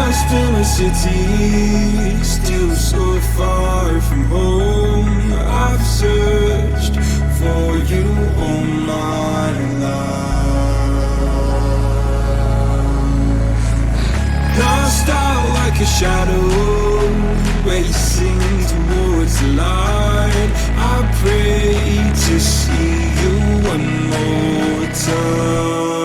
Lost in a city, still so far from home. I've searched for you all my life. Lost out like a shadow, racing towards the light. I pray to see you one more time.